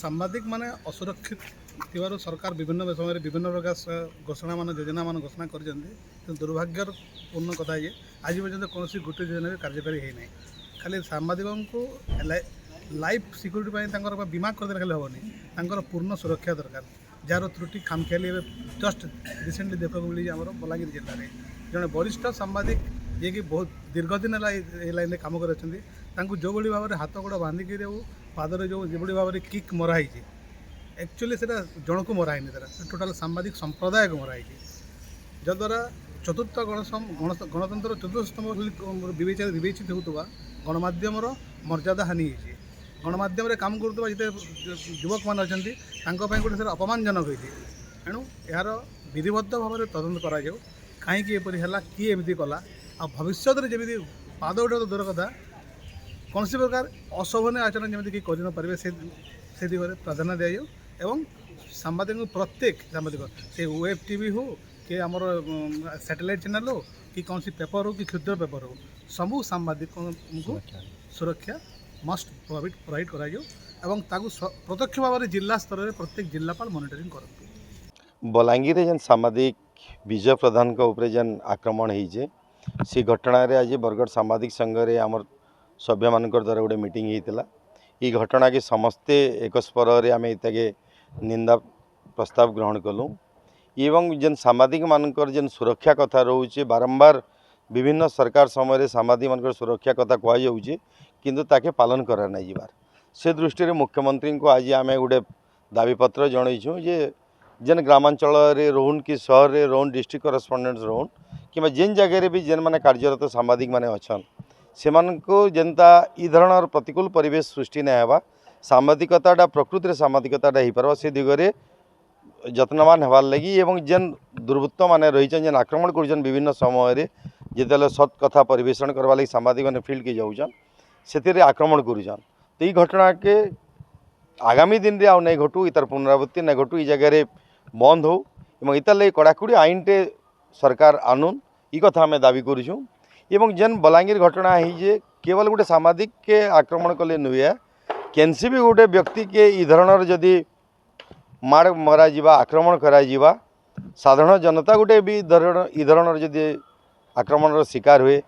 ସାମ୍ବାଦିକ ମାନେ ଅସୁରକ୍ଷିତ ଥିବାରୁ ସରକାର ବିଭିନ୍ନ ସମୟରେ ବିଭିନ୍ନ ପ୍ରକାର ଘୋଷଣା ଯୋଜନା ଘୋଷଣା କରିଛନ୍ତି। କିନ୍ତୁ ଦୁର୍ଭାଗ୍ୟର ପୂର୍ଣ୍ଣ କଥା ଯେ ଆଜି ପର୍ଯ୍ୟନ୍ତ କୌଣସି ଗୋଟିଏ ଯୋଜନା ବି କାର୍ଯ୍ୟକାରୀ ହୋଇନାହିଁ। ଖାଲି ସାମ୍ବାଦିକଙ୍କୁ ଲାଇଫ୍ ସିକ୍ୟୁରିଟି ପାଇଁ ତାଙ୍କର ବୀମା କରିଦେଲେ ଖାଲି ହେବନି, ତାଙ୍କର ପୂର୍ଣ୍ଣ ସୁରକ୍ଷା ଦରକାର। ଯାହାର ତ୍ରୁଟି ଖାମଖିଆଲି ଏବେ ଜଷ୍ଟ ରିସେଣ୍ଟଲି ଦେଖିବାକୁ ମିଳିଛି ଆମର ବଲାଙ୍ଗୀର ଜିଲ୍ଲାରେ ଜଣେ ବରିଷ୍ଠ ସାମ୍ବାଦିକ ଯିଏକି ବହୁତ ଦୀର୍ଘ ଦିନ ହେଲା ଏ ଲାଇନ୍ରେ କାମ କରିଅଛନ୍ତି, ତାଙ୍କୁ ଯେଉଁଭଳି ଭାବରେ ହାତ ଗୋଡ଼ ବାନ୍ଧିକି ପାଦରେ ଯେଭଳି ଭାବରେ କିକ୍ ମରା ହେଇଛି, ଆକ୍ଚୁଆଲି ସେଇଟା ଜଣକୁ ମରା ହେଇନି, ସେଇଟା ଟୋଟାଲ ସାମ୍ବାଦିକ ସମ୍ପ୍ରଦାୟକୁ ମରା ହେଇଛି। ଯଦ୍ୱାରା ଚତୁର୍ଥ ଗଣତନ୍ତ୍ର ଚତୁର୍ଥ ସ୍ତମ୍ଭ ବିବେଚିତ ହେଉଥିବା ଗଣମାଧ୍ୟମର ମର୍ଯ୍ୟାଦା ହାନି ହେଇଛି। ଗଣମାଧ୍ୟମରେ କାମ କରୁଥିବା ଯେତେ ଯୁବକମାନେ ଅଛନ୍ତି ତାଙ୍କ ପାଇଁ ଗୋଟେ ସେଟା ଅପମାନଜନକ ହୋଇଛି। ଏଣୁ ଏହାର ବିଧିବଦ୍ଧ ଭାବରେ ତଦନ୍ତ କରାଯାଉ, କାହିଁକି ଏପରି ହେଲା, କିଏ ଏମିତି କଲା, ଆଉ ଭବିଷ୍ୟତରେ ଯେମିତି ପାଦ ଗୋଟେ ଦୂର କଥା କୌଣସି ପ୍ରକାର ଅଶୋଭନୀୟ ଆଚରଣ ଯେମିତି କି କରି ନ ପାରିବେ ସେ ଦିଗରେ ପ୍ରାଧାନ୍ୟ ଦିଆଯାଉ। ଏବଂ ସାମ୍ବାଦିକଙ୍କୁ ପ୍ରତ୍ୟେକ ସାମ୍ବାଦିକ ସେ ୱେବ୍ ଟିଭି ହେଉ କି ଆମର ସ୍ୟାଟେଲାଇଟ୍ ଚ୍ୟାନେଲ୍ ହେଉ କି କୌଣସି ପେପର୍ ହେଉ କି କ୍ଷୁଦ୍ର ପେପର୍ ହେଉ, ସବୁ ସାମ୍ବାଦିକଙ୍କୁ ସୁରକ୍ଷା ମଷ୍ଟ ପ୍ରୋଭାଇଡ଼ କରାଯାଉ ଏବଂ ତାକୁ ପ୍ରତ୍ୟକ୍ଷ ଭାବରେ ଜିଲ୍ଲା ସ୍ତରରେ ପ୍ରତ୍ୟେକ ଜିଲ୍ଲାପାଳ ମନିଟରିଂ କରନ୍ତୁ। बलांगीर जेन सामाजिक विजय प्रधान उपरे जेन आक्रमण होइए से घटना रे आज बरगढ़ सामाजिक संघ रे आमर सभ्य मान द्वारा गोटे मीटिंग होता। ये घटना के समस्ते एक स्वर रे आम इतके निंदा प्रस्ताव ग्रहण कलु एवं जेन सामाजिक मानकर जेन सुरक्षा कथा रोचे बारंबार विभिन्न सरकार समय सामाजिक मान सुरक्षा कथा कहुचे किंतु ताके पालन करा नहीं जिबार से दृष्टि मुख्यमंत्री को आज आम गोटे दाबीपत्र जनईछुँ जे जेन ग्रामांचल रोहन कि सहर रे रोहन डिस्ट्रिक्ट करस्पंडेंट रोहन कि जेन जगह भी जेन माने कार्यरत सामाजिक माने अच्छन से जेनता ई धरण प्रतिकूल परिवेश सृष्टि नहीं हेबा सामाजिकता प्रकृति सामाजिकता हो पार से दिगरे यत्नवान होबार लगी एवं जेन दुर्वृत्त माने रही जेन आक्रमण कर विभिन्न समय जिते सत कथा परिवेषण करवा लगी सामाजिक मैंने फील्ड के जाऊन से आक्रमण करुन। तो ये घटना के आगामी दिन में आउ नहीं घटू, इतार पुनरावृत्ति नहीं घटू, ये जगह बंद हो एवं इतार लगे कड़ाकड़ी आईन टे सरकार आनुन ये कथा आम दाबी करूँ। एवं जेन बलांगीर घटना है जे केवल गोटे सामाजिक के आक्रमण कले नुहे केनसी भी गोटे व्यक्ति के ई धरण जदि माड़ मरा जिबा आक्रमण करा जिबा साधारण जनता गोटे भी ई धरण जदि आक्रमण शिकार हुए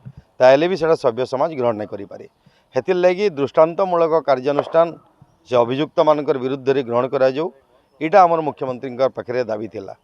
ताहले भी सेटा सभ्य समाज ग्रहण नहीं करि पारे। हेतिर लगी दृष्टांतमूलक कार्यानुष्ठान से अभियुक्त मानकर विरुद्ध रे ग्रहण करा जाऊ, इटा आमर मुख्यमंत्री पाखे दाबी थिला।